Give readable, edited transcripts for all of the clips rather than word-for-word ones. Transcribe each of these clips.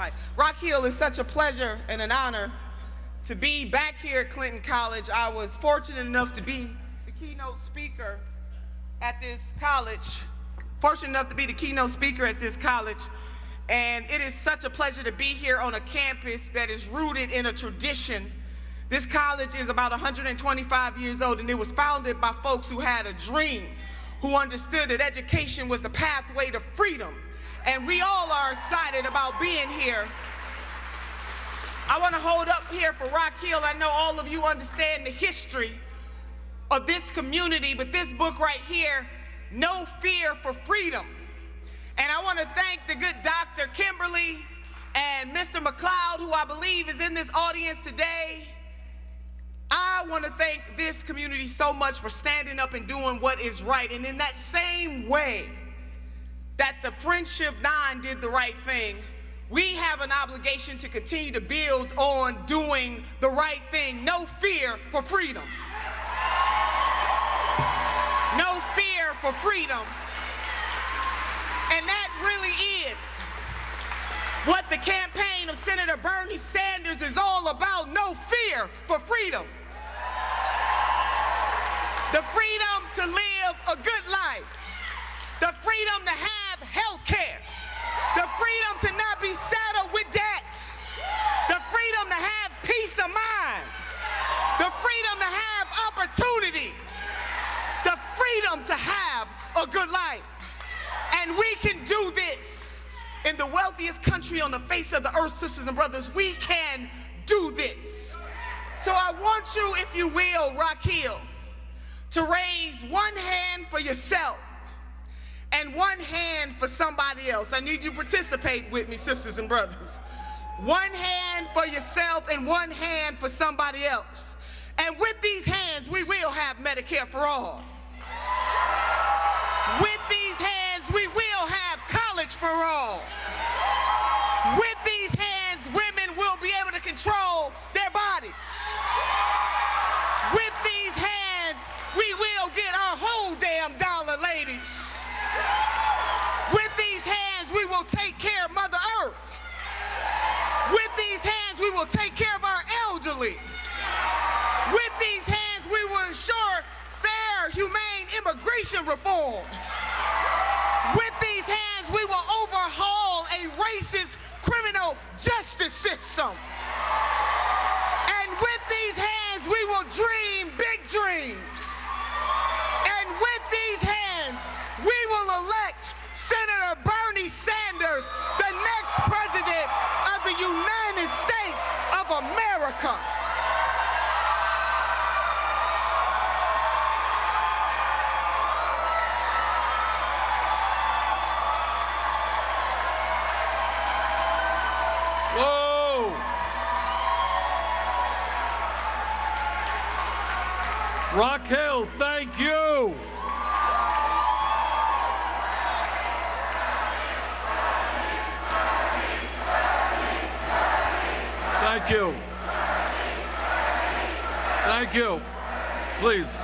mic. Rock Hill, is such a pleasure and an honor to be back here at Clinton College. I was fortunate enough to be the keynote speaker at this college. And it is such a pleasure to be here on a campus that is rooted in a tradition. This college is about 125 years old, and it was founded by folks who had a dream, who understood that education was the pathway to freedom. And we all are excited about being here. I want to hold up here for Rock Hill. I know all of you understand the history of this community, but this book right here, No Fear for Freedom. And I want to thank the good Dr. Kimberly and Mr. McLeod, who I believe is in this audience today. I want to thank this community so much for standing up and doing what is right. And in that same way that the Friendship 9 did the right thing, we have an obligation to continue to build on doing the right thing. No fear for freedom. No fear for freedom. And that really is what the campaign of Senator Bernie Sanders is all about. No fear for freedom. The freedom to live a good life. The freedom to have health care. The freedom to not be saddled with debt. The freedom to have peace of mind. The freedom to have opportunity. The freedom to have a good life. And we can do this in the wealthiest country on the face of the earth, sisters and brothers. We can do this. So I want you, if you will, Rock Hill, to raise one hand for yourself and one hand for somebody else. I need you to participate with me, sisters and brothers. One hand for yourself and one hand for somebody else. And with these hands, we will have Medicare for all. With these hands, we will have college for all. With these hands, women will be able to control their bodies. With these hands, we will get our whole damn dollar, ladies. With these hands, we will take care of Mother Earth. With these hands, we will take care of our elderly. With these hands, we will ensure fair, humane immigration reform. With these hands, we will overhaul a racist criminal justice system. And with these hands, we will dream big dreams. And with these hands, we will elect Senator Bernie Sanders, the next president of the United States of America. Whoa! Rock Hill, thank you. Thank you. Thank you. Please.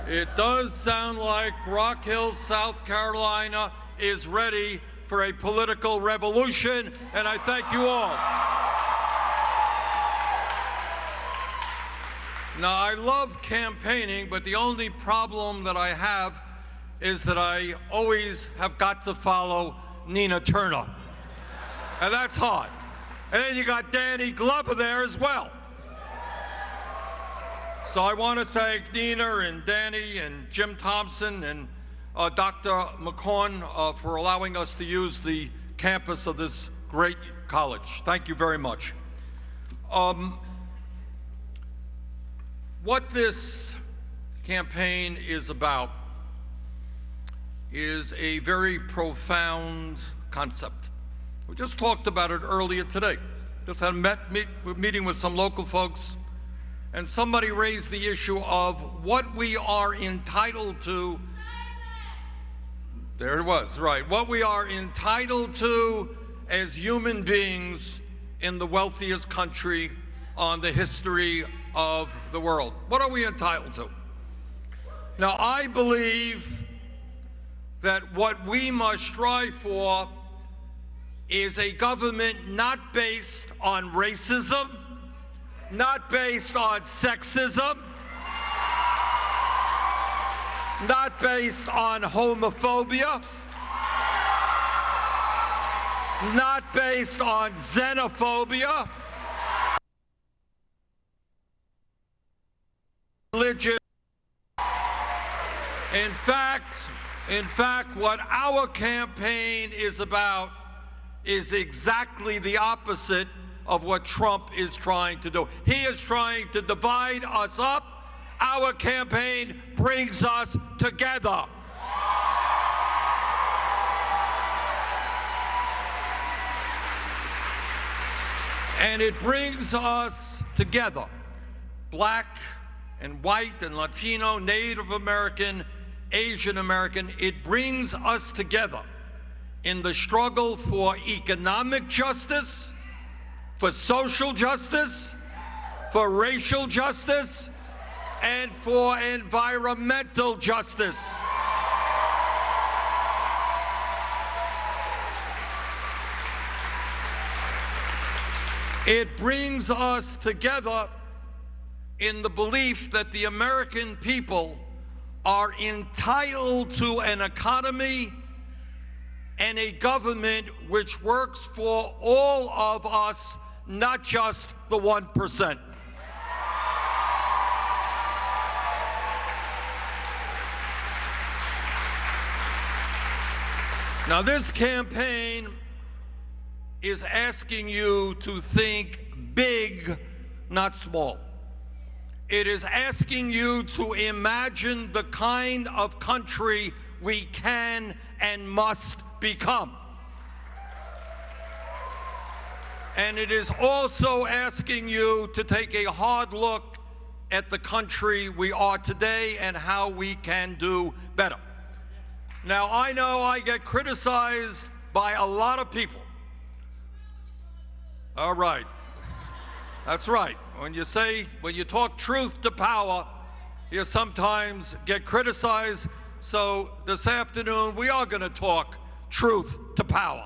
It does sound like Rock Hill, South Carolina is ready for a political revolution, and I thank you all. Now, I love campaigning, but the only problem that I have is that I always have got to follow Nina Turner. And that's hard. And then you got Danny Glover there as well. So I want to thank Nina and Danny and Jim Thompson and Dr. McCorn for allowing us to use the campus of this great college. Thank you very much. What this campaign is about is a very profound concept. We just talked about it earlier today. Just had a meeting with some local folks, and somebody raised the issue of what we are entitled to. There it was, right. What we are entitled to as human beings in the wealthiest country on the history of the world. What are we entitled to? Now, I believe that what we must strive for is a government not based on racism, not based on sexism, not based on homophobia, not based on xenophobia, religion. In fact, what our campaign is about is exactly the opposite of what Trump is trying to do. He is trying to divide us up. Our campaign brings us together. And it brings us together, black and white and Latino, Native American, Asian American. It brings us together in the struggle for economic justice, for social justice, for racial justice, and for environmental justice. It brings us together in the belief that the American people are entitled to an economy and a government which works for all of us, not just the 1%. Now, this campaign is asking you to think big, not small. It is asking you to imagine the kind of country we can and must become. And it is also asking you to take a hard look at the country we are today and how we can do better. Now, I know I get criticized by a lot of people. All right. That's right. When you talk truth to power, you sometimes get criticized. So this afternoon, we are going to talk truth to power.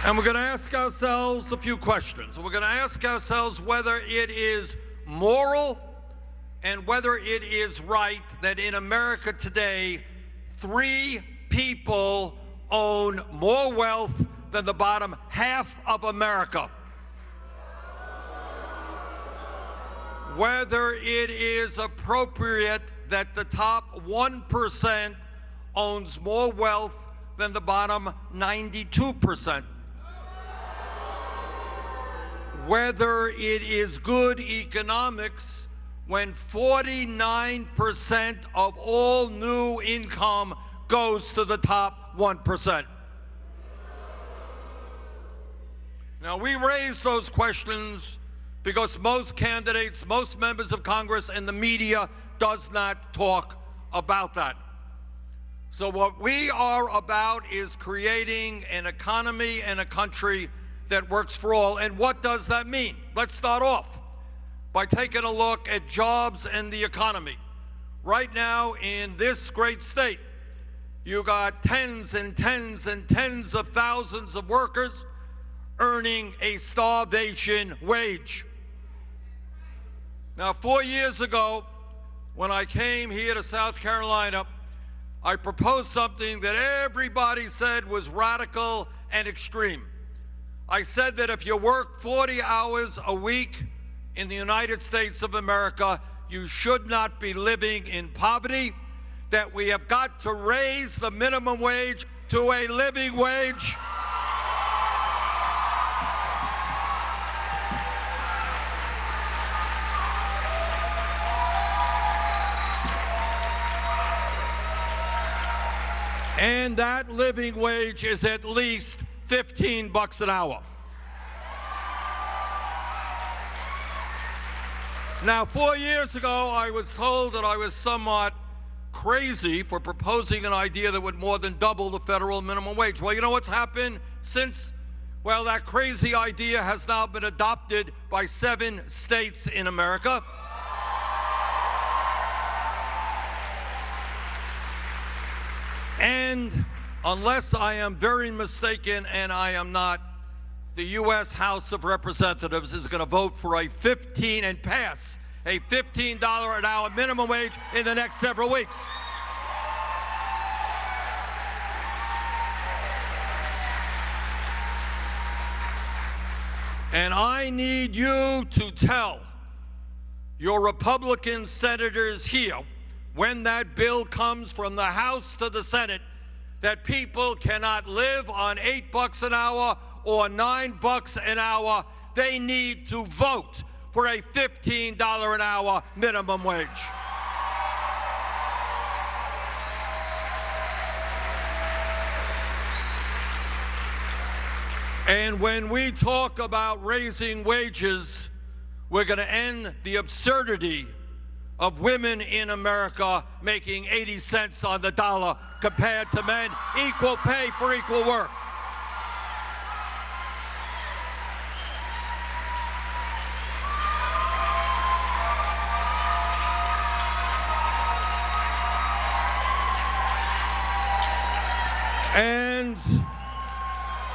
And we're going to ask ourselves a few questions. We're going to ask ourselves whether it is moral and whether it is right that in America today, 3 people own more wealth than the bottom half of America. Whether it is appropriate that the top 1% owns more wealth than the bottom 92%. Whether it is good economics when 49% of all new income goes to the top 1%. Now, we raise those questions because most candidates, most members of Congress, and the media does not talk about that. So what we are about is creating an economy and a country that works for all. And what does that mean? Let's start off by taking a look at jobs and the economy. Right now in this great state, you got tens and tens and tens of thousands of workers earning a starvation wage. Now, 4 years ago, when I came here to South Carolina, I proposed something that everybody said was radical and extreme. I said that if you work 40 hours a week in the United States of America, you should not be living in poverty, that we have got to raise the minimum wage to a living wage. And that living wage is at least $15 an hour. Now, 4 years ago, I was told that I was somewhat crazy for proposing an idea that would more than double the federal minimum wage. Well, you know what's happened since? Well, that crazy idea has now been adopted by 7 states in America. And unless I am very mistaken, and I am not, the U.S. House of Representatives is going to vote for a $15 an hour minimum wage in the next several weeks. And I need you to tell your Republican senators here, when that bill comes from the House to the Senate, that people cannot live on $8 an hour or $9 an hour. They need to vote for a $15 an hour minimum wage. And when we talk about raising wages, we're going to end the absurdity of women in America making 80 cents on the dollar compared to men. Equal pay for equal work.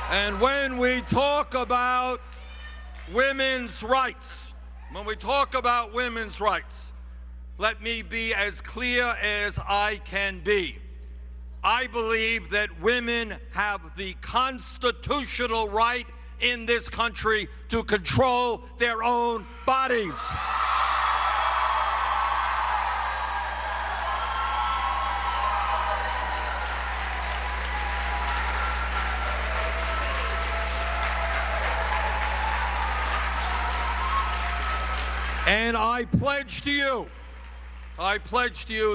And when we talk about women's rights, let me be as clear as I can be. I believe that women have the constitutional right in this country to control their own bodies. And I pledge to you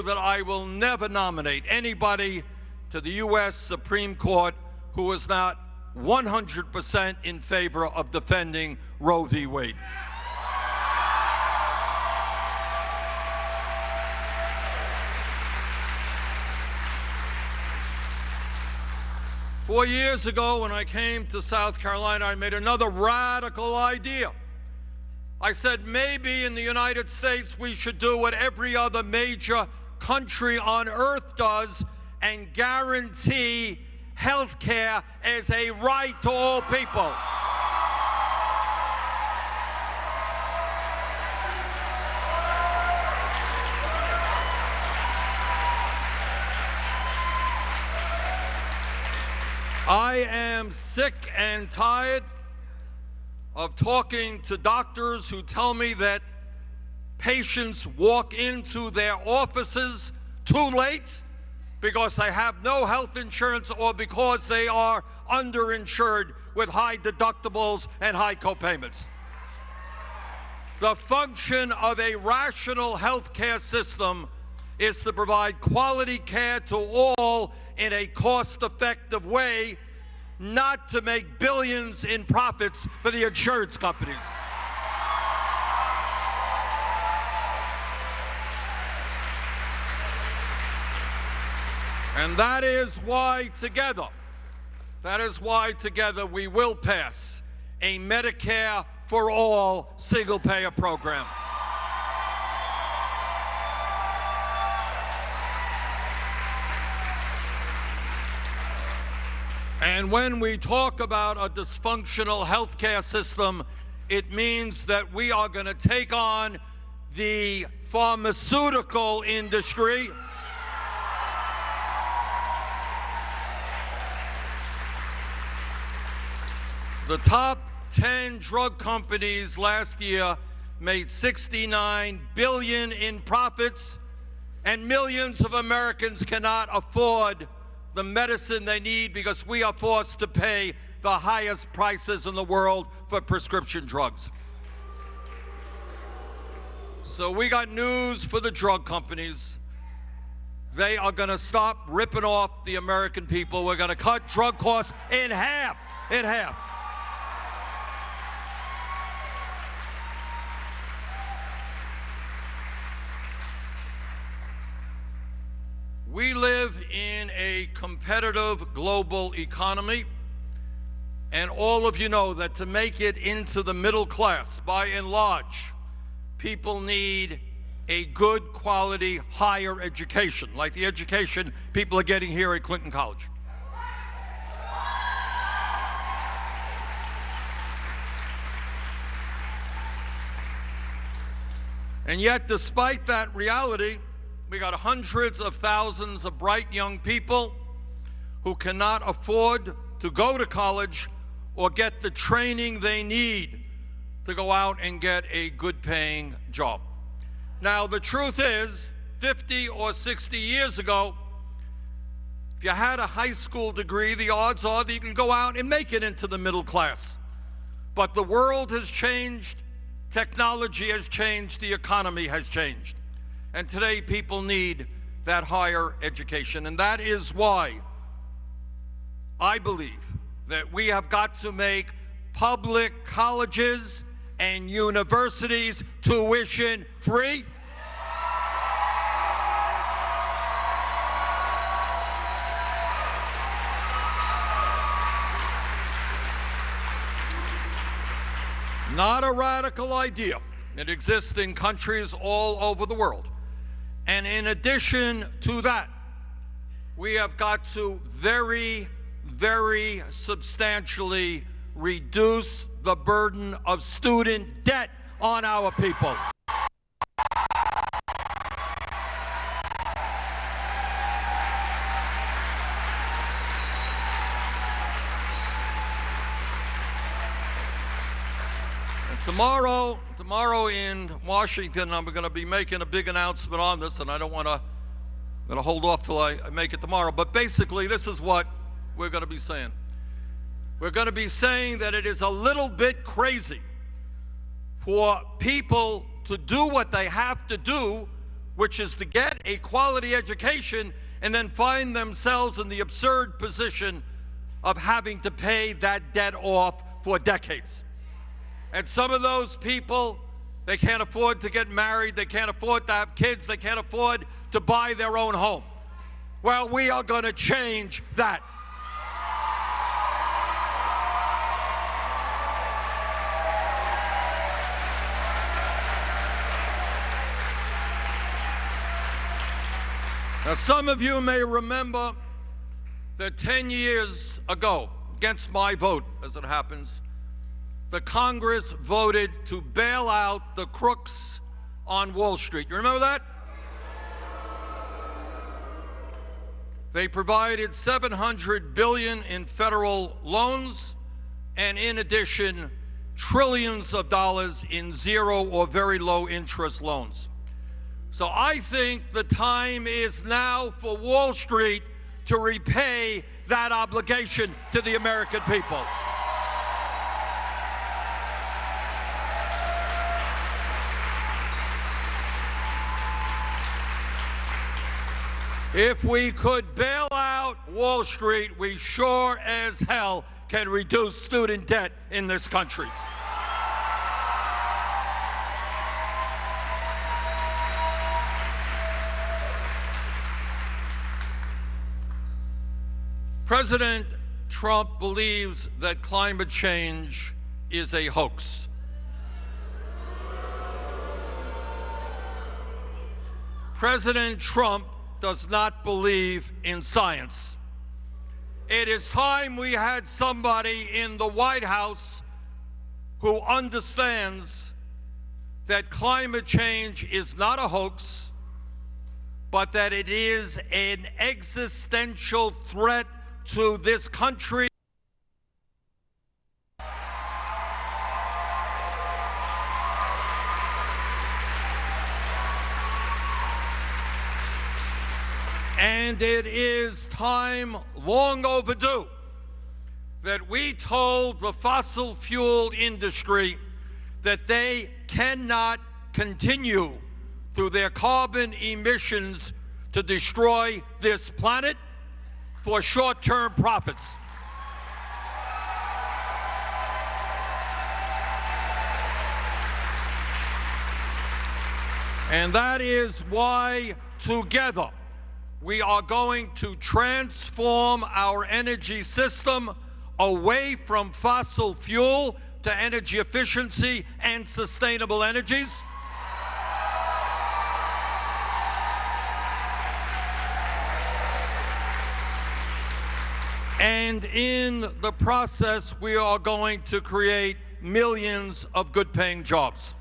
that I will never nominate anybody to the U.S. Supreme Court who is not 100% in favor of defending Roe v. Wade. Four years ago, when I came to South Carolina, I made another radical idea. I said, maybe in the United States we should do what every other major country on earth does and guarantee health care as a right to all people. I am sick and tired of talking to doctors who tell me that patients walk into their offices too late because they have no health insurance or because they are underinsured with high deductibles and high copayments. The function of a rational health care system is to provide quality care to all in a cost-effective way, not to make billions in profits for the insurance companies. And that is why together we will pass a Medicare for all single-payer program. And when we talk about a dysfunctional healthcare system, it means that we are going to take on the pharmaceutical industry. The top 10 drug companies last year made $69 billion in profits, and millions of Americans cannot afford the medicine they need because we are forced to pay the highest prices in the world for prescription drugs. So we got news for the drug companies. They are going to stop ripping off the American people. We're going to cut drug costs in half, We live in a competitive global economy, and all of you know that to make it into the middle class, by and large, people need a good quality higher education, like the education people are getting here at Clinton College. And yet, despite that reality, we got hundreds of thousands of bright young people who cannot afford to go to college or get the training they need to go out and get a good-paying job. Now, the truth is, 50 or 60 years ago, if you had a high school degree, the odds are that you can go out and make it into the middle class. But the world has changed, technology has changed, the economy has changed. And today, people need that higher education. And that is why I believe that we have got to make public colleges and universities tuition free. Not a radical idea. It exists in countries all over the world. And in addition to that, we have got to very, very substantially reduce the burden of student debt on our people. Tomorrow in Washington, I'm going to be making a big announcement on this, and I'm going to hold off till I make it tomorrow. But basically, this is what we're going to be saying. We're going to be saying that it is a little bit crazy for people to do what they have to do, which is to get a quality education and then find themselves in the absurd position of having to pay that debt off for decades. And some of those people, they can't afford to get married, they can't afford to have kids, they can't afford to buy their own home. Well, we are going to change that. Now, some of you may remember that 10 years ago, against my vote, as it happens, the Congress voted to bail out the crooks on Wall Street. You remember that? They provided $700 billion in federal loans, and in addition, trillions of dollars in zero or very low interest loans. So I think the time is now for Wall Street to repay that obligation to the American people. If we could bail out Wall Street, we sure as hell can reduce student debt in this country. President Trump believes that climate change is a hoax. President Trump does not believe in science. It is time we had somebody in the White House who understands that climate change is not a hoax, but that it is an existential threat to this country. And it is time, long overdue, that we told the fossil fuel industry that they cannot continue through their carbon emissions to destroy this planet for short-term profits. And that is why, together, we are going to transform our energy system away from fossil fuel to energy efficiency and sustainable energies. And in the process, we are going to create millions of good-paying jobs.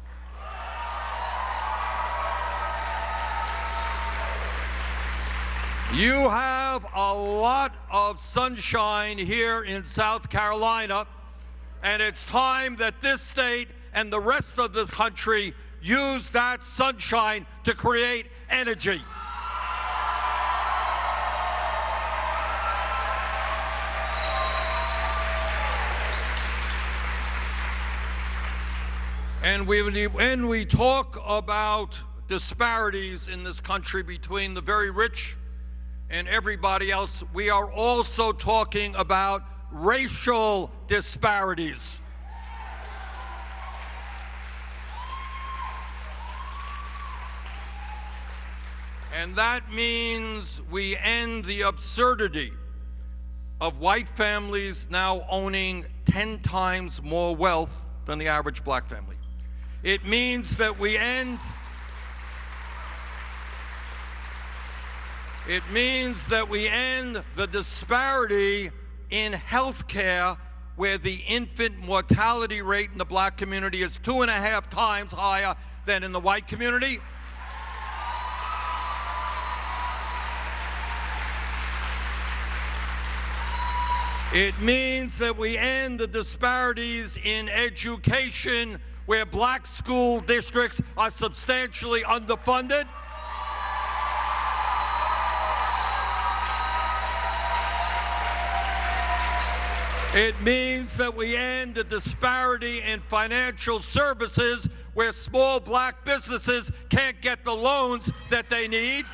You have a lot of sunshine here in South Carolina, and it's time that this state and the rest of this country use that sunshine to create energy. And when we talk about disparities in this country between the very rich and everybody else, we are also talking about racial disparities. And that means we end the absurdity of white families now owning 10 times more wealth than the average black family. It means that we end the disparity in health care, where the infant mortality rate in the black community is 2.5 times higher than in the white community. It means that we end the disparities in education, where black school districts are substantially underfunded. It means that we end the disparity in financial services, where small black businesses can't get the loans that they need.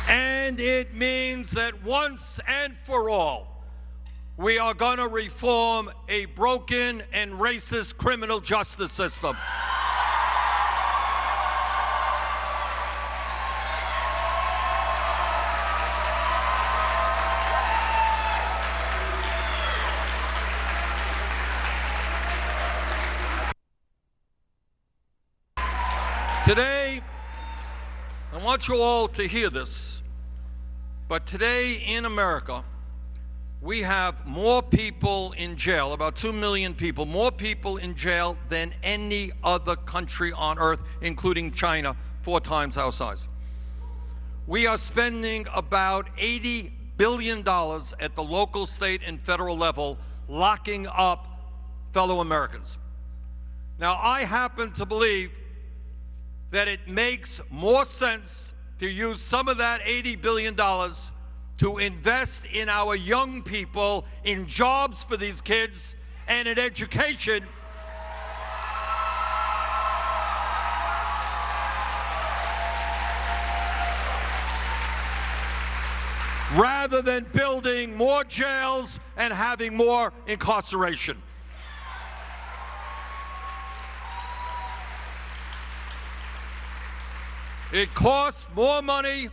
And it means that once and for all, we are going to reform a broken and racist criminal justice system. Today, I want you all to hear this, but today in America, we have more people in jail, about 2 million people, more people in jail than any other country on earth, including China, 4 times our size. We are spending about $80 billion at the local, state, and federal level locking up fellow Americans. Now, I happen to believe that it makes more sense to use some of that $80 billion to invest in our young people, in jobs for these kids, and in education. Rather than building more jails and having more incarceration. It costs more money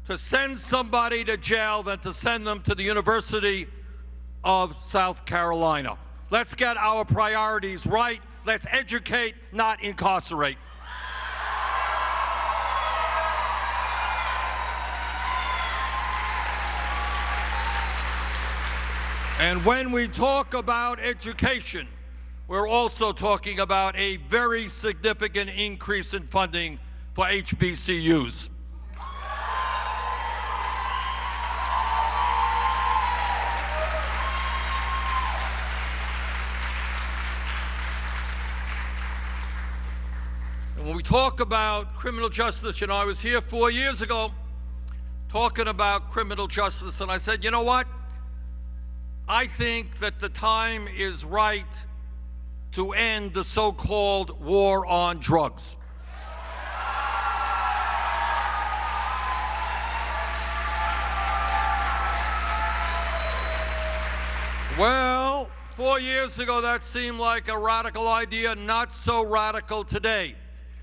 to send somebody to jail than to send them to the University of South Carolina. Let's get our priorities right. Let's educate, not incarcerate. And when we talk about education, we're also talking about a very significant increase in funding for HBCUs. And when we talk about criminal justice, I was here 4 years ago talking about criminal justice, and I said, you know what? I think that the time is right to end the so-called war on drugs. Well, 4 years ago, that seemed like a radical idea, not so radical today.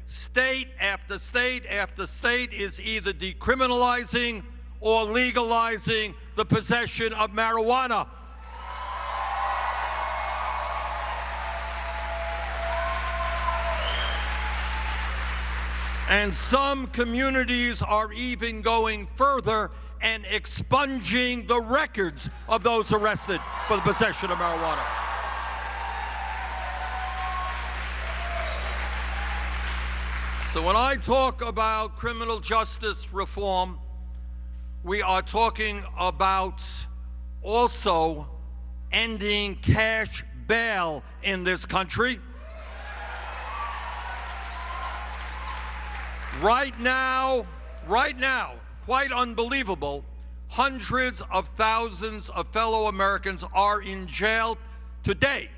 State after state after state is either decriminalizing or legalizing the possession of marijuana. And some communities are even going further and expunging the records of those arrested for the possession of marijuana. So when I talk about criminal justice reform, we are talking about also ending cash bail in this country. Right now, quite unbelievable, hundreds of thousands of fellow Americans are in jail today,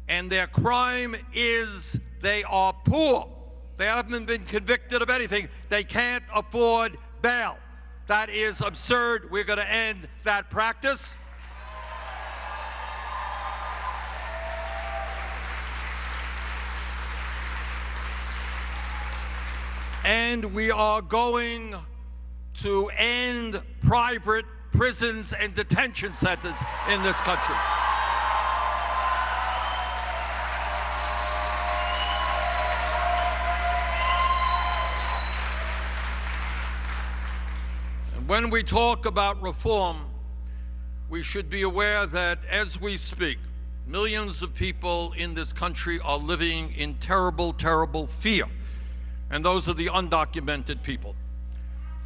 and their crime is they are poor. They haven't been convicted of anything. They can't afford bail. That is absurd. We're going to end that practice. And we are going to end private prisons and detention centers in this country. And when we talk about reform, we should be aware that as we speak, millions of people in this country are living in terrible, terrible fear. And those are the undocumented people.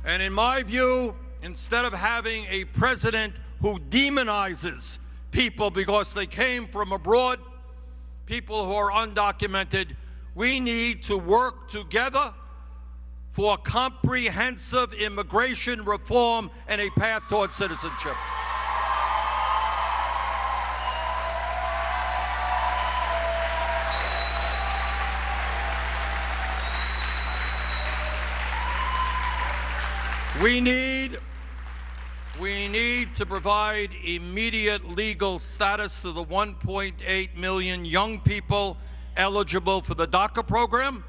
And in my view, instead of having a president who demonizes people because they came from abroad, people who are undocumented, we need to work together for comprehensive immigration reform and a path towards citizenship. We need to provide immediate legal status to the 1.8 million young people eligible for the DACA program.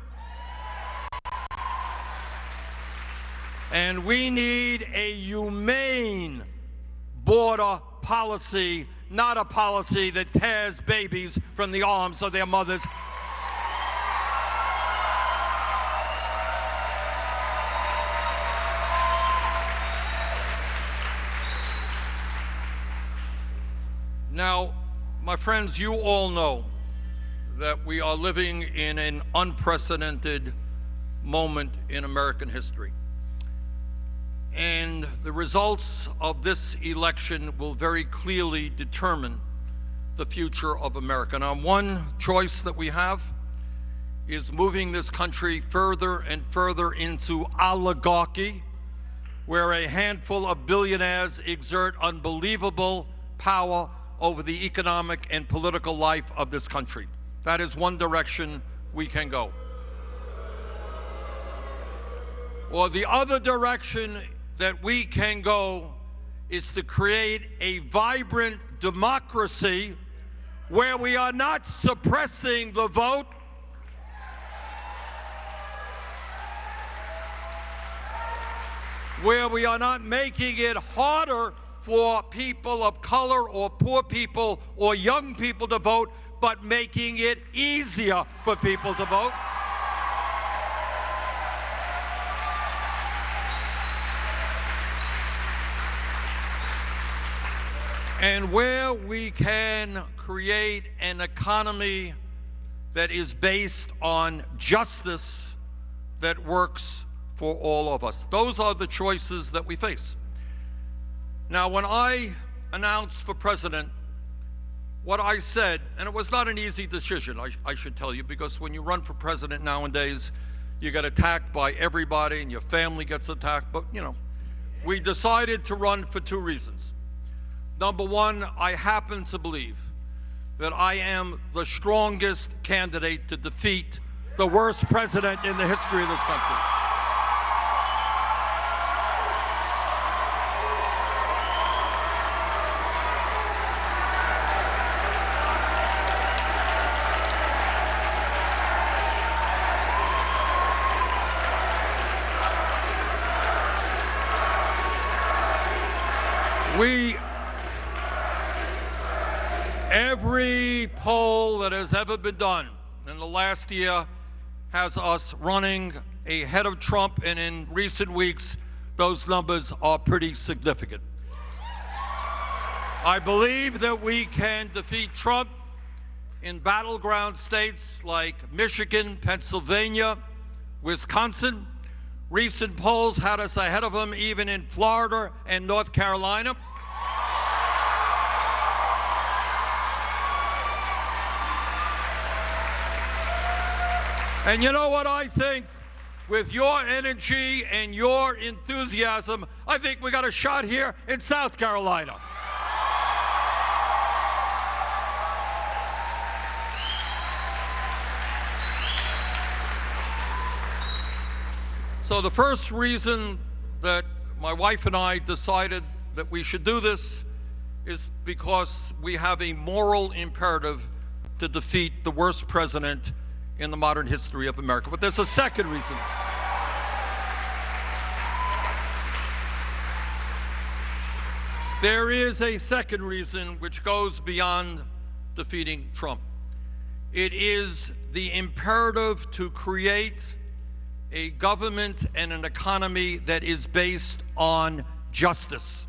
And we need a humane border policy, not a policy that tears babies from the arms of their mothers. Now, my friends, you all know that we are living in an unprecedented moment in American history. And the results of this election will very clearly determine the future of America. Now, one choice that we have is moving this country further and further into oligarchy, where a handful of billionaires exert unbelievable power over the economic and political life of this country. That is one direction we can go. Or the other direction that we can go is to create a vibrant democracy where we are not suppressing the vote, where we are not making it harder for people of color or poor people or young people to vote, but making it easier for people to vote. And where we can create an economy that is based on justice that works for all of us. Those are the choices that we face. Now, when I announced for president, what I said, and it was not an easy decision, I should tell you, because when you run for president nowadays, you get attacked by everybody and your family gets attacked. But, you know, we decided to run for two reasons. Number one, I happen to believe that I am the strongest candidate to defeat the worst president in the history of this country. Every poll that has ever been done in the last year has us running ahead of Trump, and in recent weeks, those numbers are pretty significant. I believe that we can defeat Trump in battleground states like Michigan, Pennsylvania, Wisconsin. Recent polls had us ahead of him even in Florida and North Carolina. And you know what I think? With your energy and your enthusiasm, I think we got a shot here in South Carolina. So the first reason that my wife and I decided that we should do this is because we have a moral imperative to defeat the worst president in the modern history of America. But there's a second reason. There is a second reason which goes beyond defeating Trump. It is the imperative to create a government and an economy that is based on justice.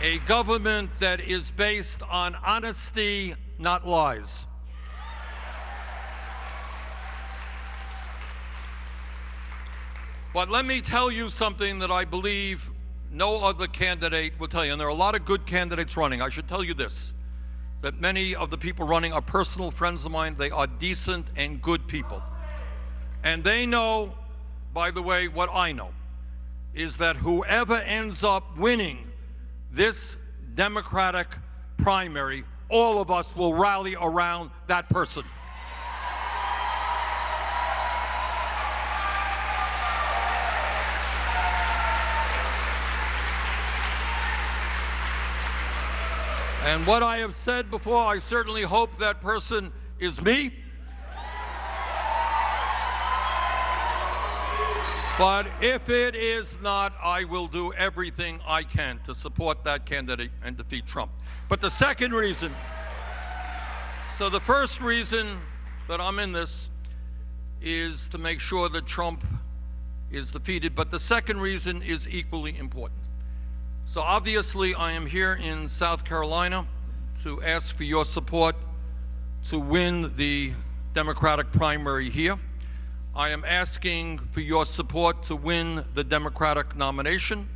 A government that is based on honesty, not lies. But let me tell you something that I believe no other candidate will tell you, and there are a lot of good candidates running. I should tell you this, that many of the people running are personal friends of mine. They are decent and good people. And they know, by the way, what I know, is that whoever ends up winning this Democratic primary, all of us will rally around that person. And what I have said before, I certainly hope that person is me. But if it is not, I will do everything I can to support that candidate and defeat Trump. But the second reason, so the first reason that I'm in this is to make sure that Trump is defeated, but the second reason is equally important. So obviously I am here in South Carolina to ask for your support to win the Democratic primary here. I am asking for your support to win the Democratic nomination.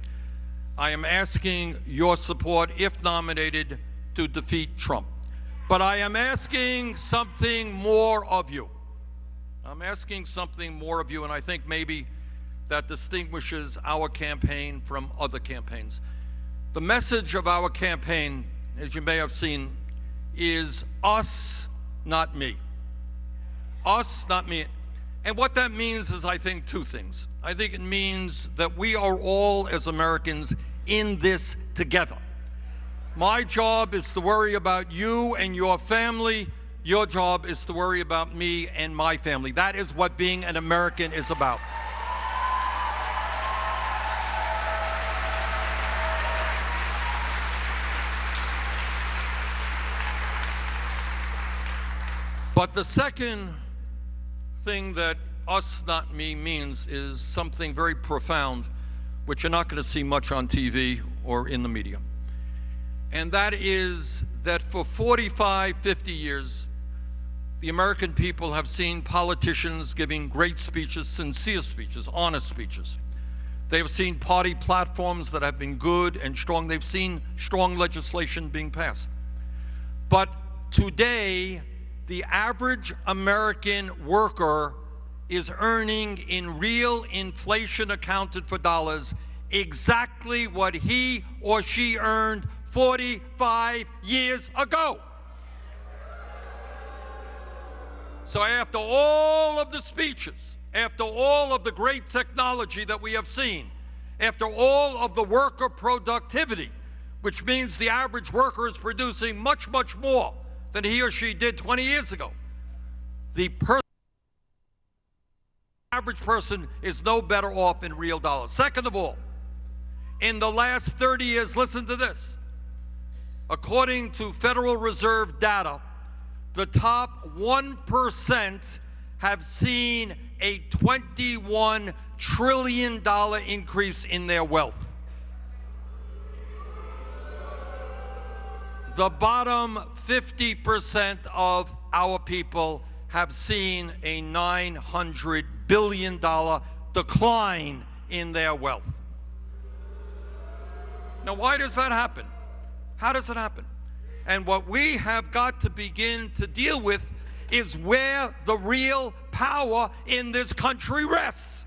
I am asking your support, if nominated, to defeat Trump. But I am asking something more of you. I'm asking something more of you, and I think maybe that distinguishes our campaign from other campaigns. The message of our campaign, as you may have seen, is us, not me. Us, not me. And what that means is, I think, two things. I think it means that we are all, as Americans, in this together. My job is to worry about you and your family. Your job is to worry about me and my family. That is what being an American is about. But the second thing that us, not me means is something very profound, which you're not going to see much on TV or in the media. And that is that for 45, 50 years, the American people have seen politicians giving great speeches, sincere speeches, honest speeches. They have seen party platforms that have been good and strong. They've seen strong legislation being passed. But today, the average American worker is earning, in real inflation accounted for dollars, exactly what he or she earned 45 years ago. So after all of the speeches, after all of the great technology that we have seen, after all of the worker productivity, which means the average worker is producing much, much more than he or she did 20 years ago, the average person is no better off in real dollars. Second of all, in the last 30 years, listen to this, According to Federal Reserve data, the top 1% have seen a $21 trillion increase in their wealth. The bottom 50% of our people have seen a $900 billion decline in their wealth. Now, why does that happen? How does it happen? And what we have got to begin to deal with is where the real power in this country rests.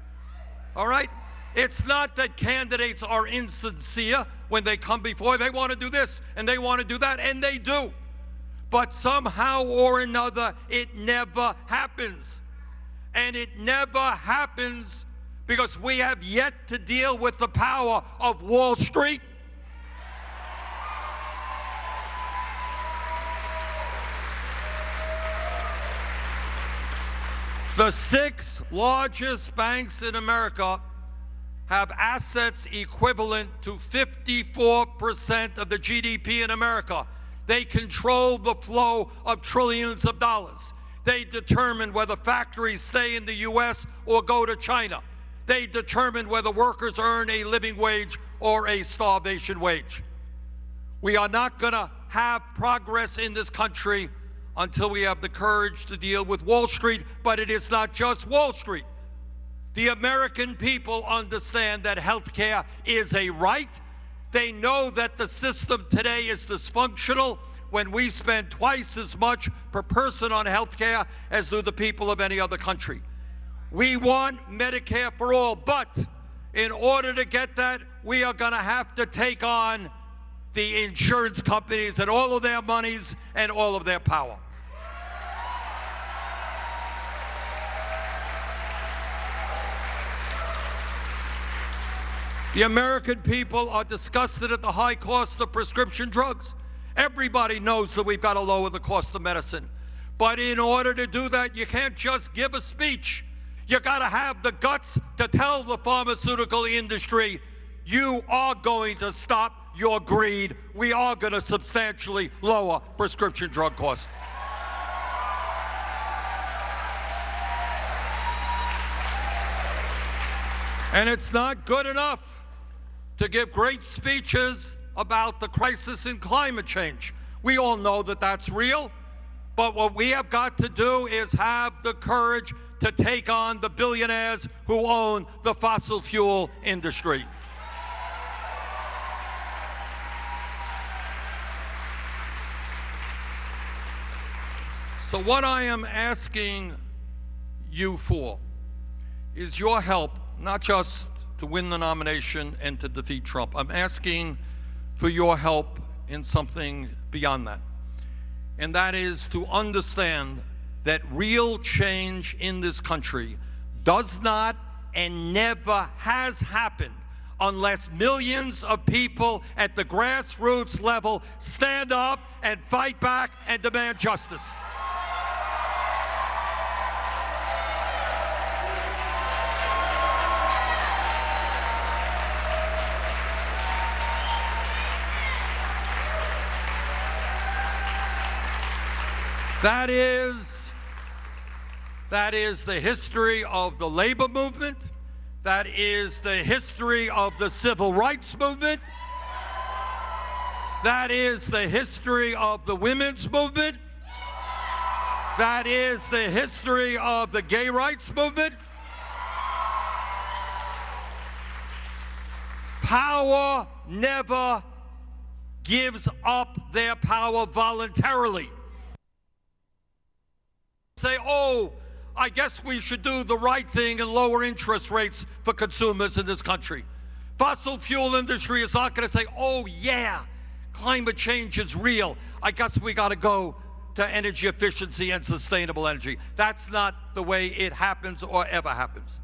All right? It's not that candidates are insincere when they come before. They want to do this and they want to do that, and they do. But somehow or another, it never happens. And it never happens because we have yet to deal with the power of Wall Street. The 6 largest banks in America have assets equivalent to 54% of the GDP in America. They control the flow of trillions of dollars. They determine whether factories stay in the US or go to China. They determine whether workers earn a living wage or a starvation wage. We are not going to have progress in this country until we have the courage to deal with Wall Street, but it is not just Wall Street. The American people understand that health care is a right. They know that the system today is dysfunctional when we spend twice as much per person on health care as do the people of any other country. We want Medicare for all, but in order to get that, we are going to have to take on the insurance companies and all of their monies and all of their power. The American people are disgusted at the high cost of prescription drugs. Everybody knows that we've got to lower the cost of medicine. But in order to do that, you can't just give a speech. You got to have the guts to tell the pharmaceutical industry, you are going to stop your greed. We are going to substantially lower prescription drug costs. And it's not good enough to give great speeches about the crisis in climate change. We all know that that's real, but what we have got to do is have the courage to take on the billionaires who own the fossil fuel industry. So what I am asking you for is your help, not just to win the nomination and to defeat Trump. I'm asking for your help in something beyond that. And that is to understand that real change in this country does not and never has happened unless millions of people at the grassroots level stand up and fight back and demand justice. That is the history of the labor movement. That is the history of the civil rights movement. That is the history of the women's movement. That is the history of the gay rights movement. Power never gives up their power voluntarily. Say, oh, I guess we should do the right thing and lower interest rates for consumers in this country. Fossil fuel industry is not going to say, oh yeah, climate change is real. I guess we got to go to energy efficiency and sustainable energy. That's not the way it happens or ever happens.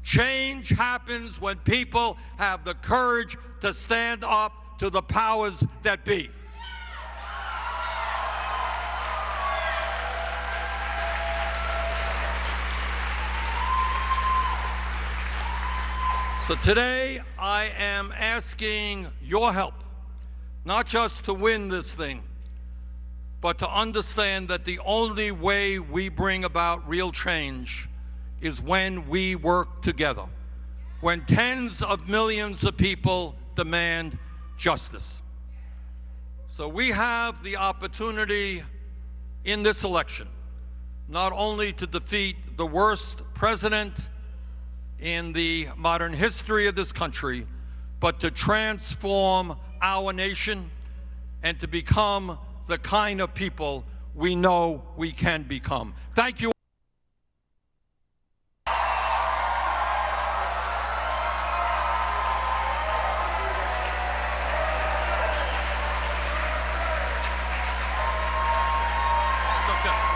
Change happens when people have the courage to stand up to the powers that be. So today, I am asking your help, not just to win this thing, but to understand that the only way we bring about real change is when we work together, when tens of millions of people demand justice. So we have the opportunity in this election not only to defeat the worst president in the modern history of this country, but to transform our nation and to become the kind of people we know we can become. Thank you. It's okay.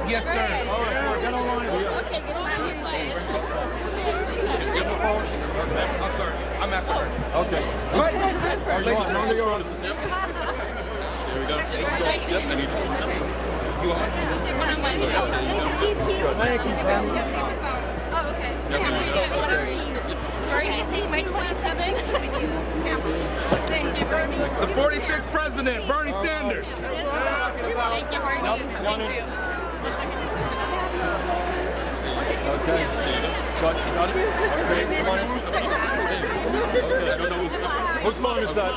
Yes, sir. All right, get online. Okay, get online. I'm sorry. I'm after her. Okay. Right. Ladies, There we go. Yep, I need you. You are. Oh, okay. Sorry, need to take my 27. Thank you, Bernie. The 46th president, Bernie Sanders. Thank you, Bernie. Thank you. Okay. Got it? Okay, come on in. I don't know Whose phone is that?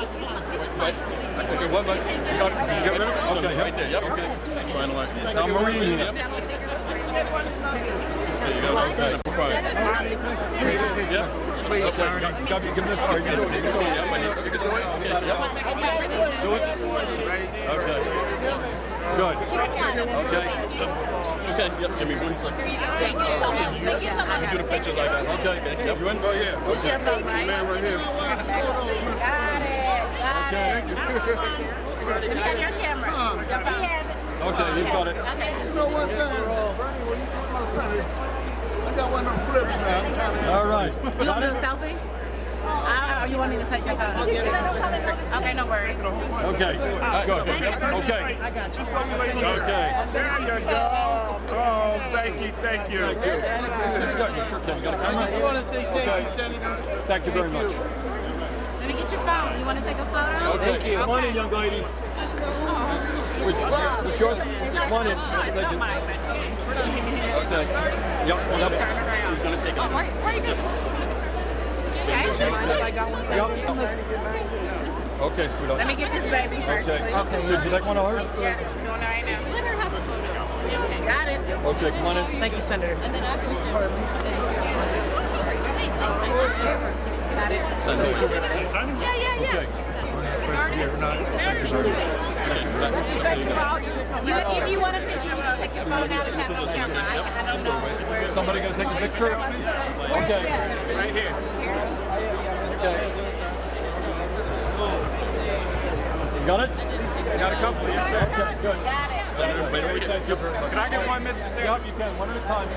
Right. Okay, what? You got it? You get rid of it? Okay, Right there, yep. Okay. Trying to like. Now, Marie. Yep. There you go. Simplify. Yep. Please, Darren. Give me this right here. Yep, I need. You can do it. Okay, yep. Do it. Okay. Good. Okay. Okay, yep, give me 1 second. Thank you so much. Thank you so much. You do the pictures I got. Okay. Yep. You in? Oh, yeah. What's your phone, right? Man right here. Got it. Got Okay. it. Let me have your camera. Your phone. Okay, you've got it. Okay. You know one thing? I got one of them flips now. I'm trying to. All right. You want to do a selfie? Or you want me to take your phone? Okay, no worries. Okay. Good. Okay. I got you. Okay. There you go. Oh, thank you, thank you. Thank you. You got your shirt, Ken. You got a camera? I just want to say thank you, Senator. Thank you very much. Let me get your phone. You want to take a photo? Okay. Thank you. Come on in, young lady. Which yours? Come on in. Thank you. Okay. Yep. She's going to take it. Where are you guys? Okay, sweetheart. Let me get this baby first, Okay. please. Did you take one of hers? Yeah, doing it right now. Let her have a photo. Got it. Okay, come on in. Thank you, Senator. And then after got it. Yeah. Okay. If you want a picture, you want to take your phone out and have a camera. I don't know where. Somebody gonna take a picture? Okay. Right here. Okay. You got it? Got a couple, yes, sir. Okay, good. Got it. Senator, right over here. Yep. Can I get one, Mr. Sanders? Yep, you can, one at a time. On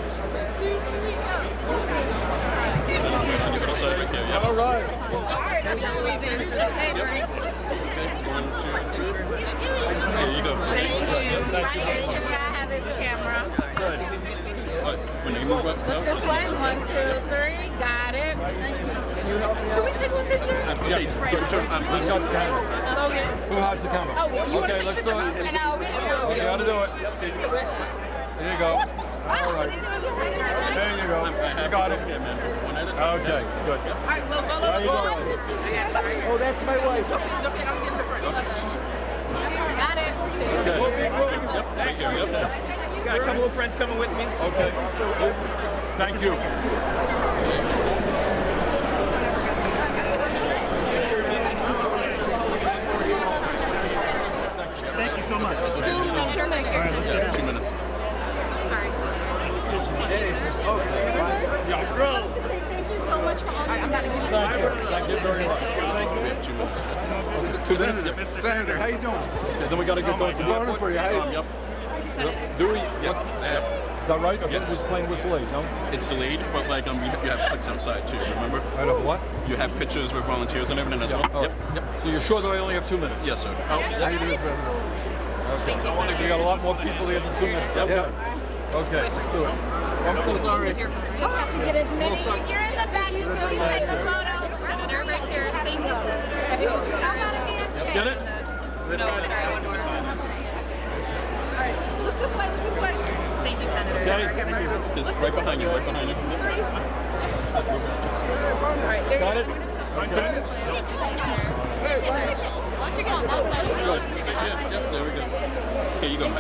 your other side right there. Yep. All right. Okay, 1, 2, 3. Here you go. Thank you. Right here, can I have his camera? Good. When you move up, Look this way. 1, 2, 3. Got it. Thank you. Can we take one picture? Yes. Who's got the camera? Okay. Who has the camera? Oh, you want to Okay, take let's a do picture? it. And I'll be You gotta do it. There you go. All right. There you go. You got it. Okay, good. All right, go. How you doing? Oh, that's my wife. Jump in, I'm getting the first. Got it. Okay. Right here, yep. Got a couple of friends coming with me. Okay. Thank you. Thank you so much. 2 minutes. Yeah, 2 minutes. Sorry. Yeah. Thank you so much for all your Thank you. Thank you very much. Thank you. 2 minutes. 2 minutes. Senator, how you doing? Okay, then we gotta get to Voting for you. How you Yep. Do we? Yep. Yep. Is that right? I thought Yes. this plane was delayed, no? It's delayed, but like you have pictures outside too. Remember? I don't know what? You have pictures with volunteers and everything as well. All Yep. right. Yep. So you're sure that I only have 2 minutes? Yes, sir. Okay. We got a lot more people here than 2 minutes. Okay. Okay, let's do it. I'm so sorry. This is your You have to get as many. You're in the back, you still take the photo. Senator right here. Thank you, Senator. How about a handshake? Get it? No, sorry, one more. Look this way, look this way. Thank you, Senator. Okay. Just right behind you. Right behind you. All right, there Got you it? go. Okay. Why don't you go on that side? Good. Yep. There we go. Here you go, man.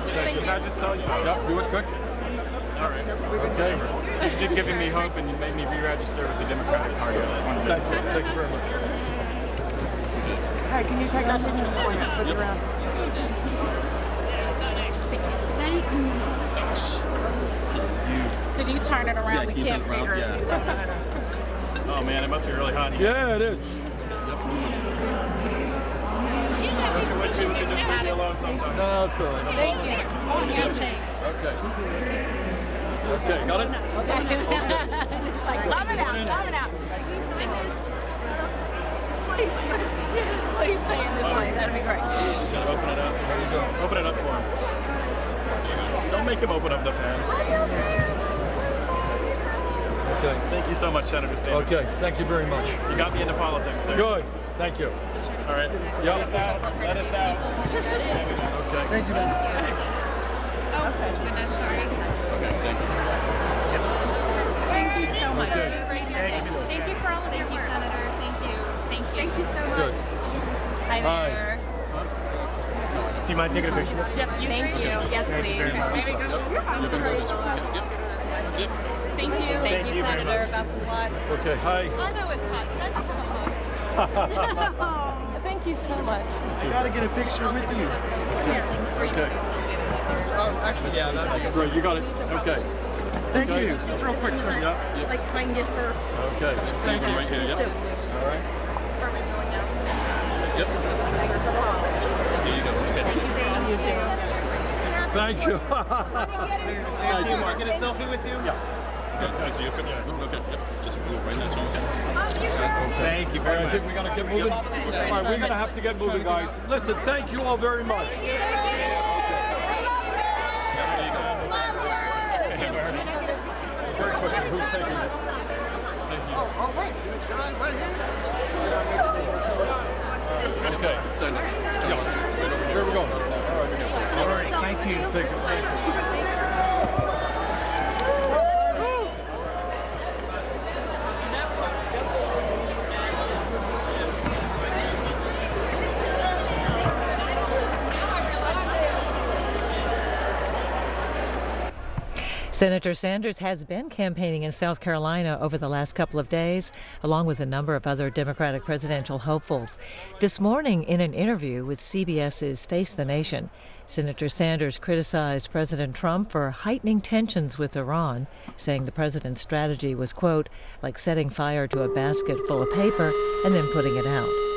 Thank you. Can I just tell you? Yep, do it quick. All right. Okay. You've giving me hope and you made me re-register with the Democratic Party. I just wanted to Thanks. Thank you very much. Hey, can you take our picture before you flip around? Could you turn it around? Yeah, We keep can't it around. figure it. Oh man, it must be really hot in here. Yeah, it is. Yep. Moving. I wish we could just leave me alone sometimes. No, it's all right. Thank you. Handshake. Okay. Okay, got it? It's like, coming out. Please pay in this way. That'd be great. Just gotta open it up. There you go. Open it up for him. Don't make him open up the pen. Okay. Thank you so much, Senator Sanders. Okay, thank you very much. You got me into politics, sir. Good. Thank you. All right. Yep. Let us out. Let us out. Okay. Thank you, man. Oh, goodness, sorry. Okay. Thank you. Thank you so much. Okay. Thank you for all of your work. Senator. Thank you. Thank you so Good. much. Hi Hi. there. Do you mind taking a picture? Yep, thank you. Yes, please. very much. There we go. You're gonna go this way. Yep. Yep. Thank you. Thank you, very Senator. much. Best of luck. Okay, hi. I know it's hot. Can I just have a hug? Thank you so much. I gotta get a picture with you. Okay. Actually, yeah, that's right. You got it. Okay. Thank Okay. you. Just real quick, sir. Yeah. Like if I can get her. Okay. Thank you. Right here. These Yep. two. All right. Perfect. Going down. Yep. Here you go. Okay. Thank you for all you do. Thank you. Get a selfie with you? Yeah. Okay. So you could. Okay. Yep. Just move right next to him. Okay. Thank you All very right, I much. think we gotta get moving. All right, we're gonna have to get moving, guys. Listen, thank you all very much. Very quickly, who's taking it? Oh, right. Okay. Send it. Yeah. Where are we going? All right. Thank you. Take it. Senator Sanders has been campaigning in South Carolina over the last couple of days, along with a number of other Democratic presidential hopefuls. This morning, in an interview with CBS's Face the Nation, Senator Sanders criticized President Trump for heightening tensions with Iran, saying the president's strategy was, quote, like setting fire to a basket full of paper and then putting it out.